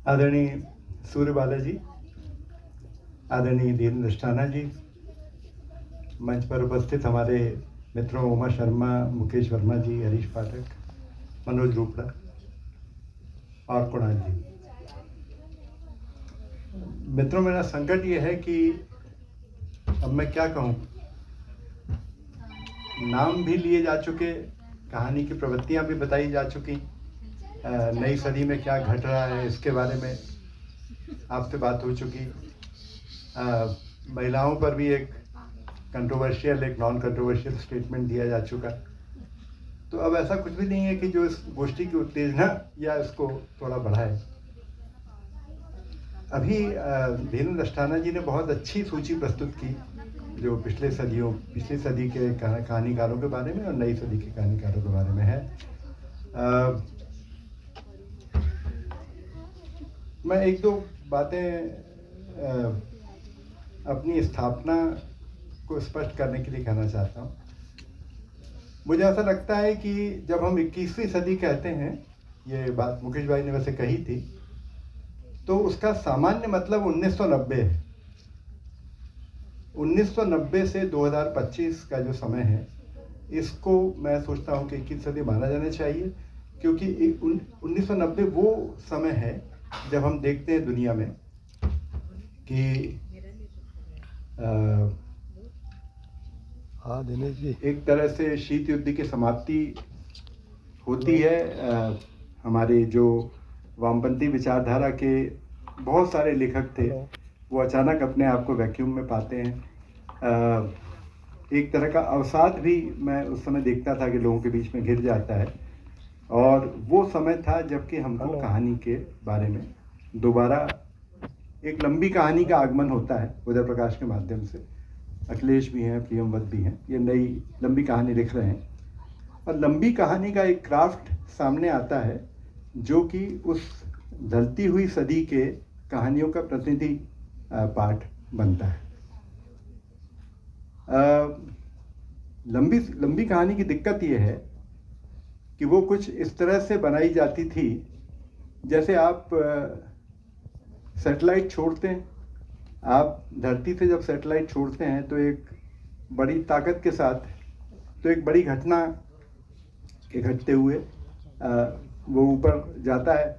आदरणीय सूर्यबाला जी, आदरणीय धीरेन्द्र अष्टाना जी, मंच पर उपस्थित हमारे मित्रों उमा शर्मा, मुकेश वर्मा जी, हरीश पाठक, मनोज रूपड़ा और कुणाल जी। मित्रों, मेरा संकट ये है कि अब मैं क्या कहूँ, नाम भी लिए जा चुके, कहानी की प्रवृत्तियाँ भी बताई जा चुकी, नई सदी में क्या घट रहा है इसके बारे में आपसे बात हो चुकी, महिलाओं पर भी एक कंट्रोवर्शियल, एक नॉन कंट्रोवर्शियल स्टेटमेंट दिया जा चुका। तो अब ऐसा कुछ भी नहीं है कि जो इस गोष्ठी की उत्तेजना या इसको थोड़ा बढ़ाए। अभी धीरेन्द्र अष्टाना जी ने बहुत अच्छी सूची प्रस्तुत की जो पिछली सदी के कहानीकारों के बारे में और नई सदी के कहानीकारों के बारे में है। मैं एक दो बातें अपनी स्थापना को स्पष्ट करने के लिए कहना चाहता हूँ। मुझे ऐसा लगता है कि जब हम 21वीं सदी कहते हैं, ये बात मुकेश भाई ने वैसे कही थी, तो उसका सामान्य मतलब 1990 है। 1990 से 2025 का जो समय है, इसको मैं सोचता हूँ कि 21वीं सदी माना जाना चाहिए, क्योंकि 1990 वो समय है जब हम देखते हैं दुनिया में कि दिनेश जी, एक तरह से शीत युद्ध की समाप्ति होती है। हमारे जो वामपंथी विचारधारा के बहुत सारे लेखक थे, वो अचानक अपने आप को वैक्यूम में पाते हैं। एक तरह का अवसाद भी मैं उस समय देखता था कि लोगों के बीच में घिर जाता है, और वो समय था जबकि हमको कहानी के बारे में दोबारा एक लंबी कहानी का आगमन होता है उदय प्रकाश के माध्यम से। अखिलेश भी हैं, प्रियमवत भी हैं, ये नई लंबी कहानी लिख रहे हैं, और लंबी कहानी का एक क्राफ्ट सामने आता है जो कि उस ढलती हुई सदी के कहानियों का प्रतिनिधि पाठ बनता है। लंबी कहानी की दिक्कत ये है कि वो कुछ इस तरह से बनाई जाती थी जैसे आप सैटेलाइट छोड़ते हैं। आप धरती से जब सैटेलाइट छोड़ते हैं तो एक बड़ी ताकत के साथ, तो एक बड़ी घटना के घटते हुए वो ऊपर जाता है।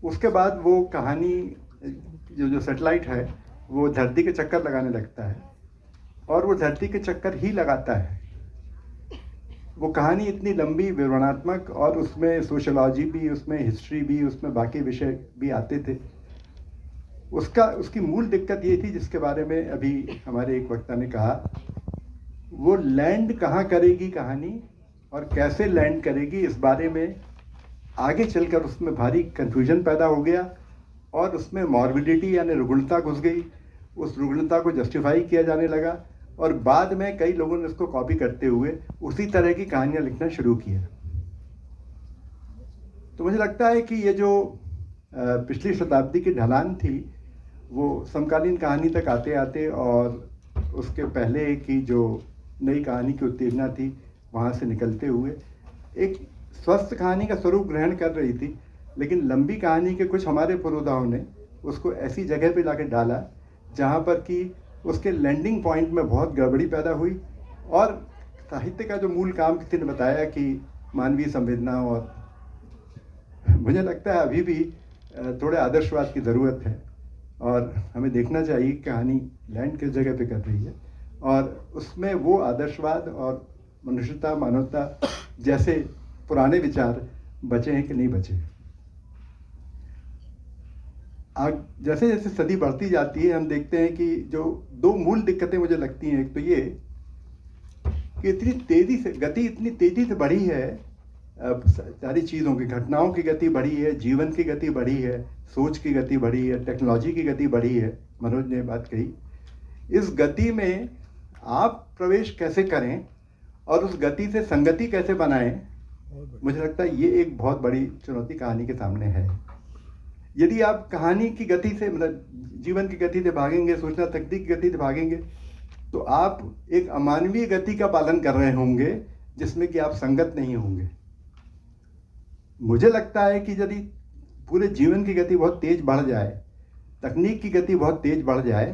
उसके बाद वो कहानी जो सैटेलाइट है वो धरती के चक्कर लगाने लगता है, और वो धरती के चक्कर ही लगाता है। वो कहानी इतनी लंबी, विवरणात्मक, और उसमें सोशलॉजी भी, उसमें हिस्ट्री भी, उसमें बाकी विषय भी आते थे। उसकी मूल दिक्कत ये थी, जिसके बारे में अभी हमारे एक वक्ता ने कहा, वो लैंड कहाँ करेगी कहानी और कैसे लैंड करेगी, इस बारे में आगे चलकर उसमें भारी कन्फ्यूजन पैदा हो गया, और उसमें मॉर्बिडिटी यानी रुग्णता घुस गई। उस रुग्णता को जस्टिफाई किया जाने लगा, और बाद में कई लोगों ने उसको कॉपी करते हुए उसी तरह की कहानियाँ लिखना शुरू किया। तो मुझे लगता है कि ये जो पिछली शताब्दी की ढलान थी, वो समकालीन कहानी तक आते आते और उसके पहले की जो नई कहानी की उत्तेजना थी, वहाँ से निकलते हुए एक स्वस्थ कहानी का स्वरूप ग्रहण कर रही थी। लेकिन लंबी कहानी के कुछ हमारे पुरोधाओं ने उसको ऐसी जगह पे लाके डाला जहाँ पर कि उसके लैंडिंग पॉइंट में बहुत गड़बड़ी पैदा हुई, और साहित्य का जो मूल काम किसी ने बताया कि मानवीय संवेदना, और मुझे लगता है अभी भी थोड़े आदर्शवाद की ज़रूरत है, और हमें देखना चाहिए कहानी लैंड किस जगह पे कर रही है, और उसमें वो आदर्शवाद और मनुष्यता, मानवता जैसे पुराने विचार बचे हैं कि नहीं बचे हैं। जैसे जैसे सदी बढ़ती जाती है, हम देखते हैं कि जो दो मूल दिक्कतें मुझे लगती हैं, एक तो ये कि इतनी तेज़ी से बढ़ी है, सारी चीज़ों की, घटनाओं की गति बढ़ी है, जीवन की गति बढ़ी है, सोच की गति बढ़ी है, टेक्नोलॉजी की गति बढ़ी है। मनोज ने बात कही, इस गति में आप प्रवेश कैसे करें और उस गति से संगति कैसे बनाएं, मुझे लगता है ये एक बहुत बड़ी चुनौती कहानी के सामने है। यदि आप कहानी की गति से, मतलब जीवन की गति से भागेंगे, सूचना तकनीक की गति से भागेंगे, तो आप एक अमानवीय गति का पालन कर रहे होंगे जिसमें कि आप संगत नहीं होंगे। मुझे लगता है कि यदि पूरे जीवन की गति बहुत तेज बढ़ जाए, तकनीक की गति बहुत तेज बढ़ जाए,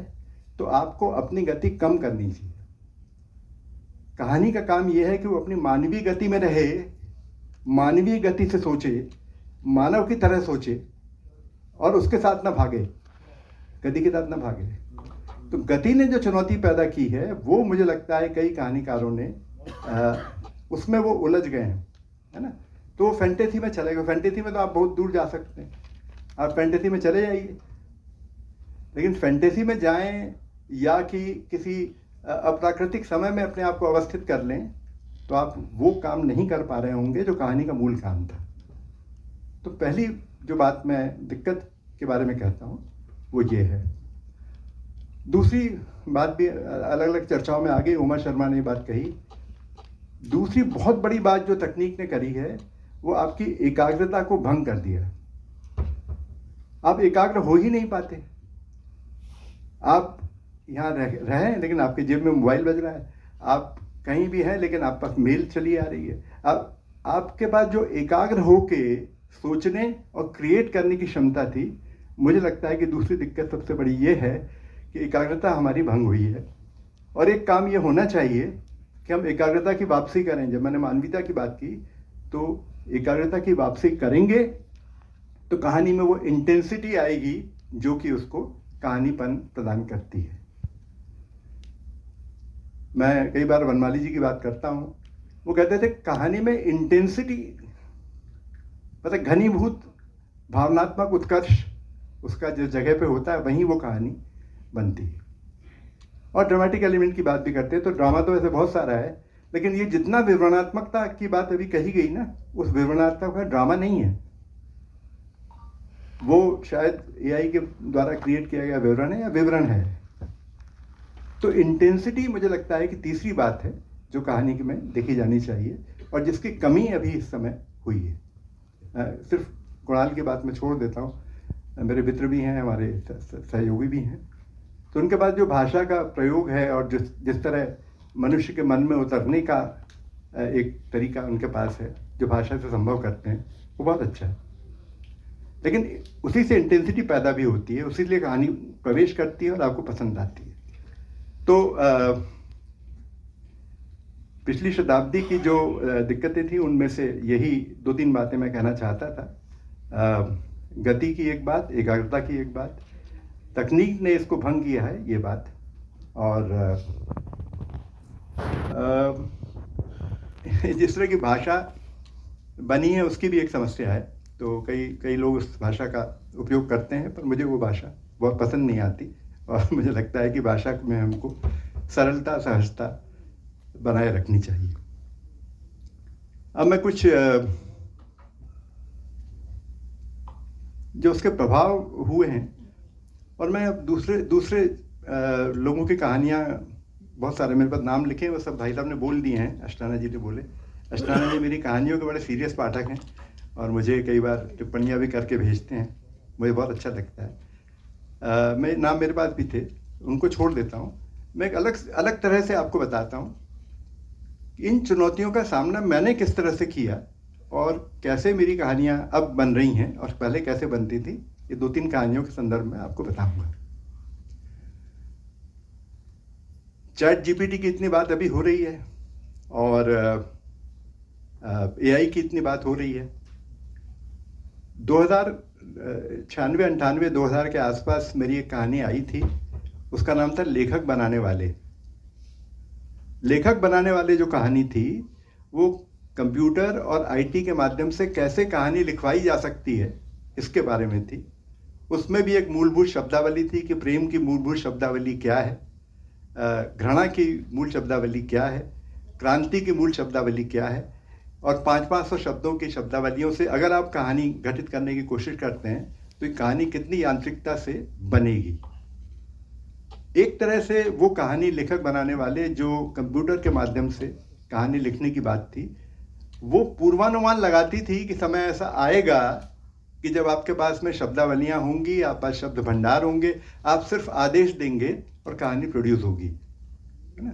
तो आपको अपनी गति कम करनी चाहिए। कहानी का काम यह है कि वो अपनी मानवीय गति में रहे, मानवीय गति से सोचे, मानव की तरह सोचे और उसके साथ ना भागे, गति के साथ ना भागे। तो गति ने जो चुनौती पैदा की है वो मुझे लगता है कई कहानीकारों ने उसमें वो उलझ गए हैं, है ना। तो फैंटेसी में चले गए। फैंटेसी में तो आप बहुत दूर जा सकते हैं, आप फैंटेसी में चले जाइए, लेकिन फैंटेसी में जाएं या कि किसी अप्राकृतिक समय में अपने आप को अवस्थित कर लें, तो आप वो काम नहीं कर पा रहे होंगे जो कहानी का मूल काम था। तो पहली जो बात मैं दिक्कत के बारे में कहता हूँ वो ये है। दूसरी बात भी अलग अलग चर्चाओं में आ गई, उमा शर्मा ने बात कही। दूसरी बहुत बड़ी बात जो तकनीक ने करी है वो आपकी एकाग्रता को भंग कर दिया। आप एकाग्र हो ही नहीं पाते। आप यहाँ रहें लेकिन आपके जेब में मोबाइल बज रहा है, आप कहीं भी हैं लेकिन आप पास मेल चली आ रही है। आपके पास जो एकाग्र होके सोचने और क्रिएट करने की क्षमता थी, मुझे लगता है कि दूसरी दिक्कत सबसे बड़ी ये है कि एकाग्रता हमारी भंग हुई है। और एक काम ये होना चाहिए कि हम एकाग्रता की वापसी करें। जब मैंने मानवीयता की बात की तो एकाग्रता की वापसी करेंगे तो कहानी में वो इंटेंसिटी आएगी जो कि उसको कहानीपन प्रदान करती है। मैं कई बार वनमाली जी की बात करता हूँ, वो कहते थे कहानी में इंटेंसिटी मतलब घनीभूत भावनात्मक उत्कर्ष उसका जिस जगह पे होता है वहीं वो कहानी बनती है। और ड्रामेटिक एलिमेंट की बात भी करते हैं, तो ड्रामा तो वैसे बहुत सारा है, लेकिन ये जितना विवरणात्मकता की बात अभी कही गई ना, उस विवरणात्मक का ड्रामा नहीं है, वो शायद एआई के द्वारा क्रिएट किया गया विवरण है या विवरण है। तो इंटेंसिटी मुझे लगता है कि तीसरी बात है जो कहानी में देखी जानी चाहिए और जिसकी कमी अभी इस समय हुई है। सिर्फ कुणाल की बात में छोड़ देता हूँ, मेरे मित्र भी हैं, हमारे सहयोगी भी हैं, तो उनके पास जो भाषा का प्रयोग है और जिस तरह मनुष्य के मन में उतरने का एक तरीका उनके पास है जो भाषा से संभव करते हैं, वो बहुत अच्छा है। लेकिन उसी से इंटेंसिटी पैदा भी होती है, उसी लिए कहानी प्रवेश करती है और आपको पसंद आती है। तो पिछली शताब्दी की जो दिक्कतें थी उनमें से यही 2-3 बातें मैं कहना चाहता था। गति की एक बात, एकाग्रता की एक बात, तकनीक ने इसको भंग किया है ये बात, और जिस तरह की भाषा बनी है उसकी भी एक समस्या है। तो कई लोग उस भाषा का उपयोग करते हैं, पर मुझे वो भाषा बहुत पसंद नहीं आती और मुझे लगता है कि भाषा में हमको सरलता सहजता बनाए रखनी चाहिए। अब मैं कुछ जो उसके प्रभाव हुए हैं, और मैं अब दूसरे लोगों की कहानियाँ बहुत सारे मेरे पास नाम लिखे हैं, वो सब भाई साहब ने बोल दिए हैं, अष्टाना जी ने बोले। अष्टाना जी मेरी कहानियों के बड़े सीरियस पाठक हैं और मुझे कई बार टिप्पणियाँ भी करके भेजते हैं, मुझे बहुत अच्छा लगता है। मैं नाम मेरे पास भी थे, उनको छोड़ देता हूँ। मैं एक अलग तरह से आपको बताता हूँ इन चुनौतियों का सामना मैंने किस तरह से किया और कैसे मेरी कहानियाँ अब बन रही हैं और पहले कैसे बनती थी। ये 2-3 कहानियों के संदर्भ में आपको बताऊंगा। चैट जीपीटी की इतनी बात अभी हो रही है और एआई की इतनी बात हो रही है। 2096-98-2000 के आसपास मेरी एक कहानी आई थी, उसका नाम था लेखक बनाने वाले। लेखक बनाने वाले जो कहानी थी वो कंप्यूटर और आईटी के माध्यम से कैसे कहानी लिखवाई जा सकती है इसके बारे में थी। उसमें भी एक मूलभूत शब्दावली थी कि प्रेम की मूलभूत शब्दावली क्या है, घृणा की मूल शब्दावली क्या है, क्रांति की मूल शब्दावली क्या है, और 500-500 शब्दों की शब्दावलियों से अगर आप कहानी गठित करने की कोशिश करते हैं तो ये कहानी कितनी यांत्रिकता से बनेगी। एक तरह से वो कहानी लेखक बनाने वाले जो कंप्यूटर के माध्यम से कहानी लिखने की बात थी, वो पूर्वानुमान लगाती थी कि समय ऐसा आएगा कि जब आपके पास में शब्दावलियाँ होंगी, आप पास शब्द भंडार होंगे, आप सिर्फ आदेश देंगे और कहानी प्रोड्यूस होगी, है ना।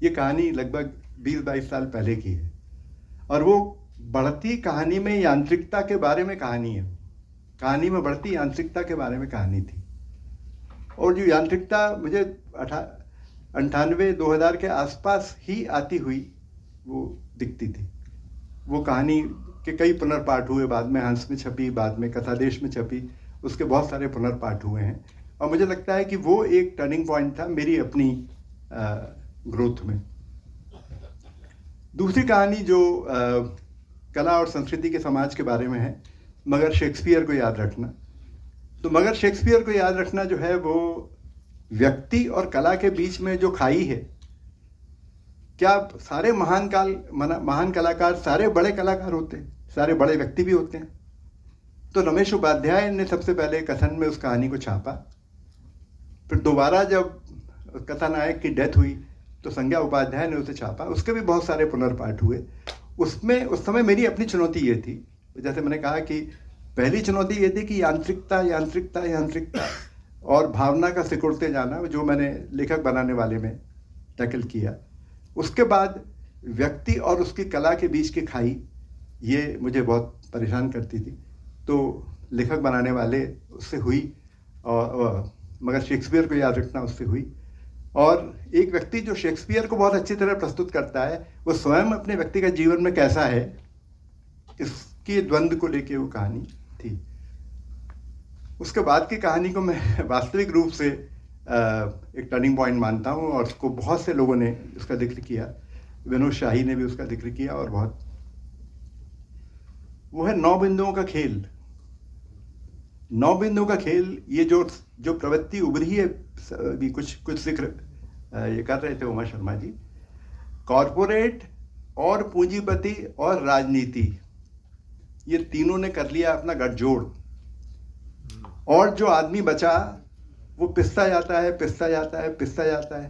ये कहानी लगभग 20-22 साल पहले की है और वो बढ़ती कहानी में यांत्रिकता के बारे में कहानी है। कहानी में बढ़ती यांत्रिकता के बारे में कहानी थी। और जो यांत्रिकता मुझे 98-2000 के आसपास ही आती हुई वो दिखती थी। वो कहानी के कई पुनर्पाठ हुए, बाद में हंस में छपी, बाद में कथादेश में छपी, उसके बहुत सारे पुनर्पाठ हुए हैं। और मुझे लगता है कि वो एक टर्निंग पॉइंट था मेरी अपनी ग्रोथ में। दूसरी कहानी जो कला और संस्कृति के समाज के बारे में है, मगर शेक्सपियर को याद रखना। तो मगर शेक्सपियर को याद रखना जो है वो व्यक्ति और कला के बीच में जो खाई है, क्या सारे महान कलाकार सारे बड़े कलाकार होते हैं, सारे बड़े व्यक्ति भी होते हैं? तो रमेश उपाध्याय ने सबसे पहले कथन में उस कहानी को छापा। फिर दोबारा जब कथानायक की डेथ हुई तो संज्ञा उपाध्याय ने उसे छापा। उसके भी बहुत सारे पुनर्पाठ हुए। उसमें उस समय मेरी अपनी चुनौती ये थी, जैसे मैंने कहा कि पहली चुनौती ये थी कि यांत्रिकता और भावना का सिकुड़ते जाना, जो मैंने लेखक बनाने वाले में टैकल किया। उसके बाद व्यक्ति और उसकी कला के बीच की खाई, ये मुझे बहुत परेशान करती थी। तो लेखक बनाने वाले उससे हुई, और मगर शेक्सपियर को याद रखना उससे हुई। और एक व्यक्ति जो शेक्सपियर को बहुत अच्छी तरह प्रस्तुत करता है, वो स्वयं अपने व्यक्तिगत जीवन में कैसा है, इसकी द्वंद्व को लेके वो कहानी थी। उसके बाद की कहानी को मैं वास्तविक रूप से एक टर्निंग पॉइंट मानता हूँ, और उसको बहुत से लोगों ने उसका जिक्र किया। विनोद शाही ने भी उसका जिक्र किया, और बहुत, वो है 9 बिंदुओं का खेल। 9 बिंदुओं का खेल, ये जो प्रवृत्ति उभरी है, भी कुछ जिक्र ये कर रहे थे उमा शर्मा जी। कॉरपोरेट और पूंजीपति और राजनीति, ये तीनों ने कर लिया अपना गठजोड़, और जो आदमी बचा वो पिसता जाता है।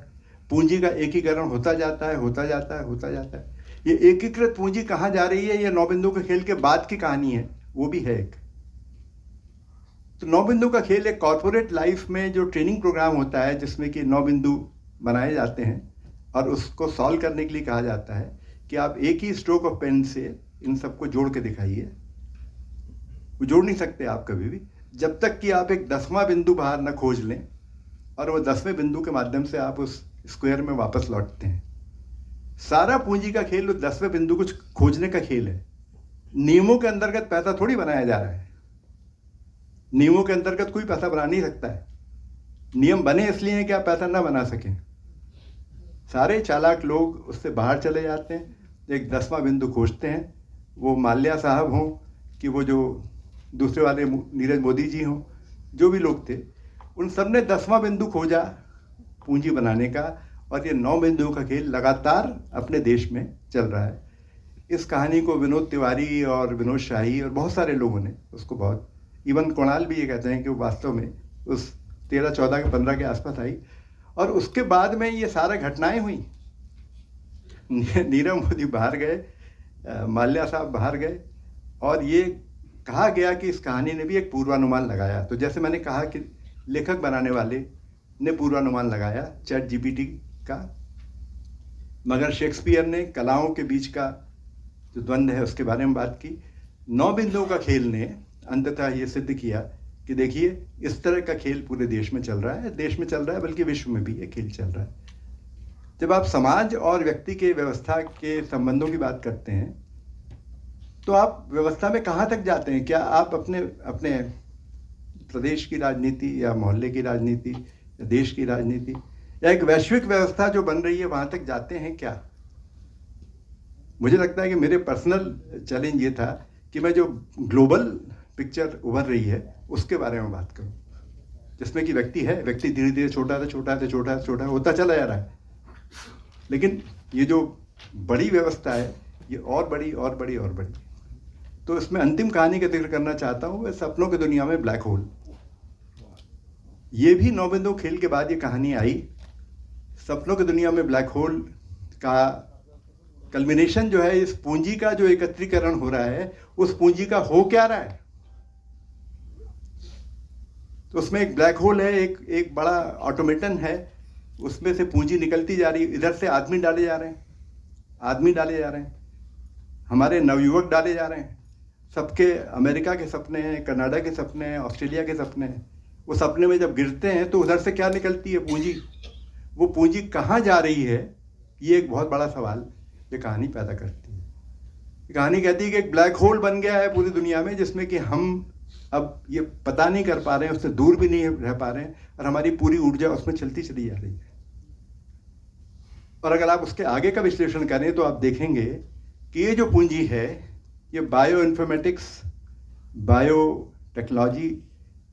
पूंजी का एकीकरण होता जाता है। ये एकीकृत पूंजी कहाँ जा रही है, ये 9 बिंदु के खेल के बाद की कहानी है, वो भी है एक। तो 9 बिंदु का खेल एक कॉर्पोरेट लाइफ में जो ट्रेनिंग प्रोग्राम होता है, जिसमें कि 9 बिंदु बनाए जाते हैं, और उसको सॉल्व करने के लिए कहा जाता है कि आप एक ही स्ट्रोक ऑफ पेन से इन सबको जोड़ के दिखाइए। वो जोड़ नहीं सकते आप कभी भी, जब तक कि आप एक 10वां बिंदु बाहर न खोज लें, और वो 10वें बिंदु के माध्यम से आप उस स्क्वायर में वापस लौटते हैं। सारा पूंजी का खेल उस 10वें बिंदु को खोजने का खेल है। नियमों के अंतर्गत पैसा थोड़ी बनाया जा रहा है। नियमों के अंतर्गत कोई पैसा बना नहीं सकता है। नियम बने इसलिए हैं कि आप पैसा ना बना सकें। सारे चालाक लोग उससे बाहर चले जाते हैं, एक 10वां बिंदु खोजते हैं। वो माल्या साहब हों कि वो जो दूसरे वाले नीरज मोदी जी हों, जो भी लोग थे, उन सब ने 10वां बिंदु खोजा पूंजी बनाने का, और ये 9 बिंदुओं का खेल लगातार अपने देश में चल रहा है। इस कहानी को विनोद तिवारी और विनोद शाही और बहुत सारे लोगों ने उसको बहुत, इवन कुणाल भी ये कहते हैं कि वो वास्तव में उस 13, 14 के 15 के आसपास आई। और उसके बाद में ये सारा घटनाएं हुई। नीरव मोदी बाहर गए, माल्या साहब बाहर गए, और ये कहा गया कि इस कहानी ने भी एक पूर्वानुमान लगाया। तो जैसे मैंने कहा कि लेखक बनाने वाले ने पूर्वानुमान लगाया चैट जीपीटी का, मगर शेक्सपियर ने कलाओं के बीच का जो द्वंद्व है उसके बारे में बात की। 9 बिंदुओं का खेल ने अंततः ये सिद्ध किया कि देखिए, इस तरह का खेल पूरे देश में चल रहा है, बल्कि विश्व में भी ये खेल चल रहा है। जब आप समाज और व्यक्ति के व्यवस्था के संबंधों की बात करते हैं, तो आप व्यवस्था में कहाँ तक जाते हैं? क्या आप अपने प्रदेश की राजनीति या मोहल्ले की राजनीति या देश की राजनीति या एक वैश्विक व्यवस्था जो बन रही है वहाँ तक जाते हैं क्या? मुझे लगता है कि मेरे पर्सनल चैलेंज ये था कि मैं जो ग्लोबल पिक्चर उभर रही है उसके बारे में बात करूं, जिसमें कि व्यक्ति धीरे धीरे छोटा होता चला जा रहा है, लेकिन ये जो बड़ी व्यवस्था है ये और बड़ी। तो इसमें अंतिम कहानी का जिक्र करना चाहता हूँ, वह सपनों की दुनिया में ब्लैक होल। ये भी 9 बिंदु खेल के बाद ये कहानी आई। सपनों की दुनिया में ब्लैक होल का कल्मिनेशन जो है इस पूंजी का जो एकत्रीकरण हो रहा है, उस पूंजी का हो क्या रहा है? तो उसमें एक ब्लैक होल है, एक बड़ा ऑटोमेटन है, उसमें से पूंजी निकलती जा रही है। इधर से आदमी डाले जा रहे हैं, हमारे नवयुवक डाले जा रहे हैं, सबके अमेरिका के सपने हैं, कनाडा के सपने हैं, ऑस्ट्रेलिया के सपने हैं। वो सपने में जब गिरते हैं तो उधर से क्या निकलती है? पूंजी। वो पूंजी कहाँ जा रही है, ये एक बहुत बड़ा सवाल ये कहानी पैदा करती है। कहानी कहती है कि एक ब्लैक होल बन गया है पूरी दुनिया में, जिसमें कि हम अब ये पता नहीं कर पा रहे हैं, उससे दूर भी नहीं रह पा रहे हैं, और हमारी पूरी ऊर्जा उसमें चलती चली जा रही है। और अगर आप उसके आगे का विश्लेषण करें तो आप देखेंगे कि ये जो पूंजी है, ये बायो इन्फॉर्मेटिक्स, बायो टेक्नोलॉजी,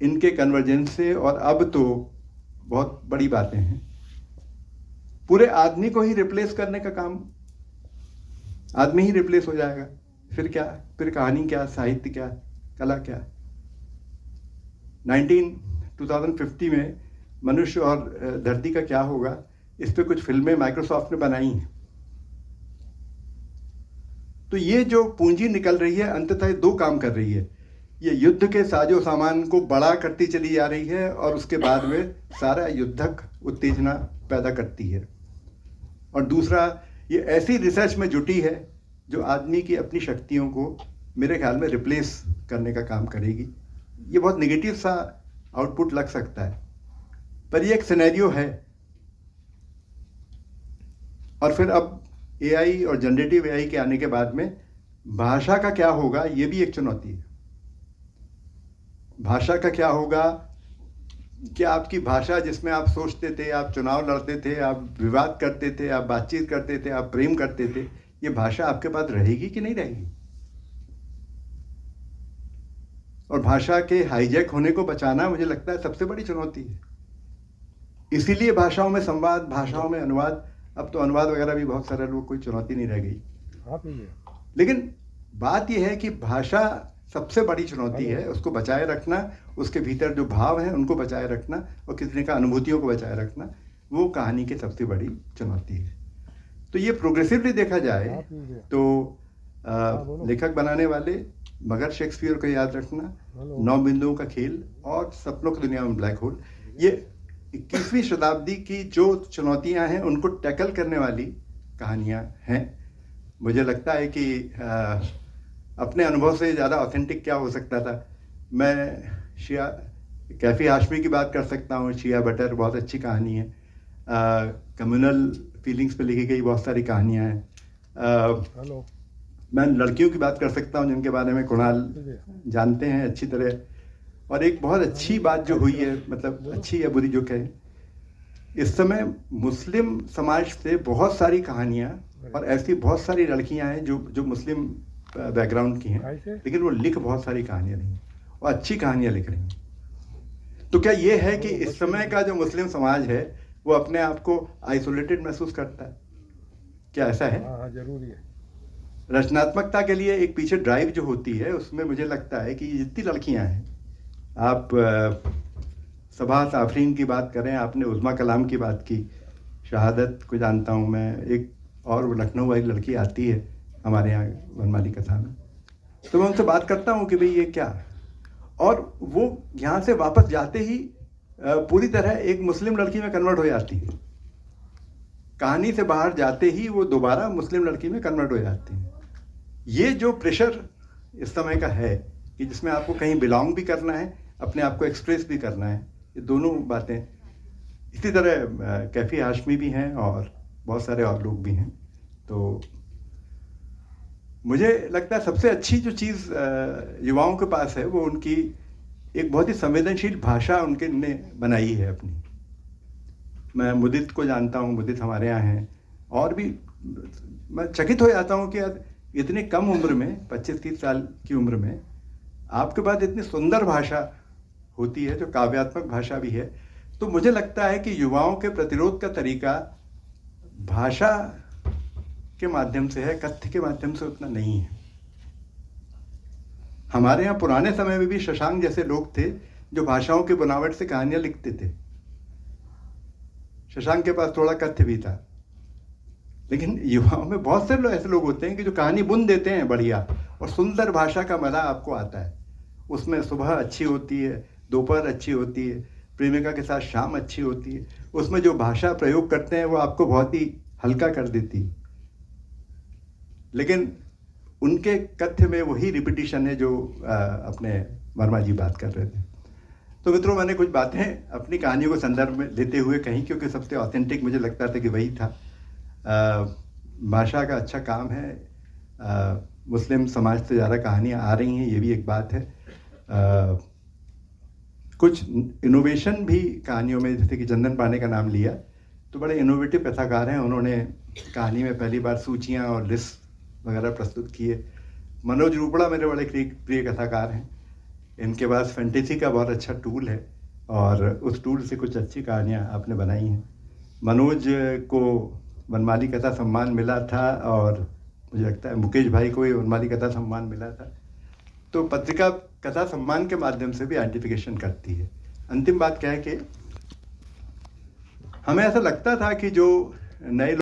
इनके कन्वर्जेंस से, और अब तो बहुत बड़ी बातें हैं, पूरे आदमी को ही रिप्लेस करने का काम, आदमी ही रिप्लेस हो जाएगा। फिर क्या? फिर कहानी क्या, साहित्य क्या, कला क्या? 2050 में मनुष्य और धरती का क्या होगा, इस पे कुछ फिल्में माइक्रोसॉफ्ट ने बनाई हैं। तो ये जो पूंजी निकल रही है, अंततः दो काम कर रही है। ये युद्ध के साजो सामान को बड़ा करती चली जा रही है, और उसके बाद में सारा युद्धक उत्तेजना पैदा करती है। और दूसरा, ये ऐसी रिसर्च में जुटी है जो आदमी की अपनी शक्तियों को मेरे ख्याल में रिप्लेस करने का काम करेगी। ये बहुत नेगेटिव सा आउटपुट लग सकता है, पर ये एक सिनेरियो है। और फिर अब एआई और जनरेटिव एआई के आने के बाद में भाषा का क्या होगा, ये भी एक चुनौती है। भाषा का क्या होगा? क्या आपकी भाषा, जिसमें आप सोचते थे, आप चुनाव लड़ते थे, आप विवाद करते थे, आप बातचीत करते थे, आप प्रेम करते थे, ये भाषा आपके पास रहेगी कि नहीं रहेगी? और भाषा के हाईजैक होने को बचाना, मुझे लगता है, सबसे बड़ी चुनौती है। इसीलिए भाषाओं में संवाद, भाषाओं में अनुवाद, अब तो अनुवाद वगैरह भी बहुत सारे लोग, कोई चुनौती नहीं रह गई। लेकिन बात यह है कि भाषा सबसे बड़ी चुनौती है, उसको बचाए रखना, उसके भीतर जो भाव हैं उनको बचाए रखना, और किसी का अनुभूतियों को बचाए रखना, वो कहानी की सबसे बड़ी चुनौती है। तो ये प्रोग्रेसिवली देखा जाए तो लेखक बनाने वाले मगर शेक्सपियर को याद रखना, 9 बिंदुओं का खेल और सपनों की दुनिया में ब्लैक होल, ये 21वीं शताब्दी की जो चुनौतियां हैं उनको टैकल करने वाली कहानियां हैं। मुझे लगता है कि अपने अनुभव से ज़्यादा ऑथेंटिक क्या हो सकता था। मैं शिया कैफ़ी हाशमी की बात कर सकता हूँ। शिया बटर बहुत अच्छी कहानी है। कम्युनल फीलिंग्स पे लिखी गई बहुत सारी कहानियाँ हैं। मैं लड़कियों की बात कर सकता हूँ जिनके बारे में कुणाल जानते हैं अच्छी तरह। और एक बहुत अच्छी बात जो हुई है, मतलब अच्छी या बुरी जो कहें, इस समय मुस्लिम समाज से बहुत सारी कहानियाँ और ऐसी बहुत सारी लड़कियाँ हैं जो मुस्लिम बैकग्राउंड की हैं, लेकिन वो लिख बहुत सारी कहानियाँ नहीं और अच्छी कहानियाँ लिख रही हैं। तो क्या ये है कि इस समय का जो मुस्लिम समाज है वो अपने आप को आइसोलेटेड महसूस करता है? क्या ऐसा है? हाँ, जरूरी है। रचनात्मकता के लिए एक पीछे ड्राइव जो होती है, उसमें मुझे लगता है कि जितनी लड़कियां हैं, आप सबाहत आफरीन की बात करें, आपने उज़्मा कलाम की बात की, शहादत को जानता हूँ मैं, एक और वो लखनऊ वाली लड़की आती है हमारे यहाँ वनमाली कथा में, तो मैं उनसे बात करता हूँ कि भाई ये क्या, और वो यहाँ से वापस जाते ही पूरी तरह एक मुस्लिम लड़की में कन्वर्ट हो जाती है। कहानी से बाहर जाते ही वो दोबारा मुस्लिम लड़की में कन्वर्ट हो जाती है। ये जो प्रेशर इस समय का है कि जिसमें आपको कहीं बिलोंग भी करना है, अपने आप को एक्सप्रेस भी करना है, ये दोनों बातें। इसी तरह कैफ़ी हाशमी भी हैं और बहुत सारे और लोग भी हैं। तो मुझे लगता है सबसे अच्छी जो चीज़ युवाओं के पास है वो उनकी एक बहुत ही संवेदनशील भाषा उनके ने बनाई है अपनी। मैं मुदित को जानता हूँ, मुदित हमारे यहाँ हैं, और भी मैं चकित हो जाता हूँ कि इतनी कम उम्र में, 25-30 साल की उम्र में, आपके पास इतनी सुंदर भाषा होती है जो काव्यात्मक भाषा भी है। तो मुझे लगता है कि युवाओं के प्रतिरोध का तरीका भाषा के माध्यम से है, कथ्य के माध्यम से उतना नहीं है। हमारे यहाँ पुराने समय में भी शशांक जैसे लोग थे जो भाषाओं की बनावट से कहानियां लिखते थे। शशांक के पास थोड़ा कथ्य भी था, लेकिन युवाओं में बहुत से लोग ऐसे लोग होते हैं कि जो कहानी बुन देते हैं बढ़िया, और सुंदर भाषा का मजा आपको आता है। उसमें सुबह अच्छी होती है, दोपहर अच्छी होती है, प्रेमिका के साथ शाम अच्छी होती है। उसमें जो भाषा प्रयोग करते हैं वो आपको बहुत ही हल्का कर देती है। लेकिन उनके कथ्य में वही रिपीटिशन है जो अपने वर्मा जी बात कर रहे थे। तो मित्रों, मैंने कुछ बातें अपनी कहानियों को संदर्भ में लेते हुए कहीं, क्योंकि सबसे ऑथेंटिक मुझे लगता था कि वही था। भाषा का अच्छा काम है। मुस्लिम समाज से ज़्यादा कहानियाँ आ रही हैं, ये भी एक बात है। कुछ इनोवेशन भी कहानियों में, जैसे कि चंदन पांडे का नाम लिया, तो बड़े इनोवेटिव कथाकार हैं। उन्होंने कहानी में पहली बार सूचियाँ और लिस्ट वगैरह प्रस्तुत किए। मनोज रूपड़ा मेरे बड़े प्रिय कथाकार हैं। इनके पास फैंटेसी का बहुत अच्छा टूल है और उस टूल से कुछ अच्छी कहानियाँ आपने बनाई हैं। मनोज को वनमाली कथा सम्मान मिला था और मुझे लगता है मुकेश भाई को भी वनमाली कथा सम्मान मिला था। तो पत्रिका कथा सम्मान के माध्यम से भी आइडेंटिफिकेशन करती है। अंतिम बात क्या है कि हमें ऐसा लगता था कि जो नए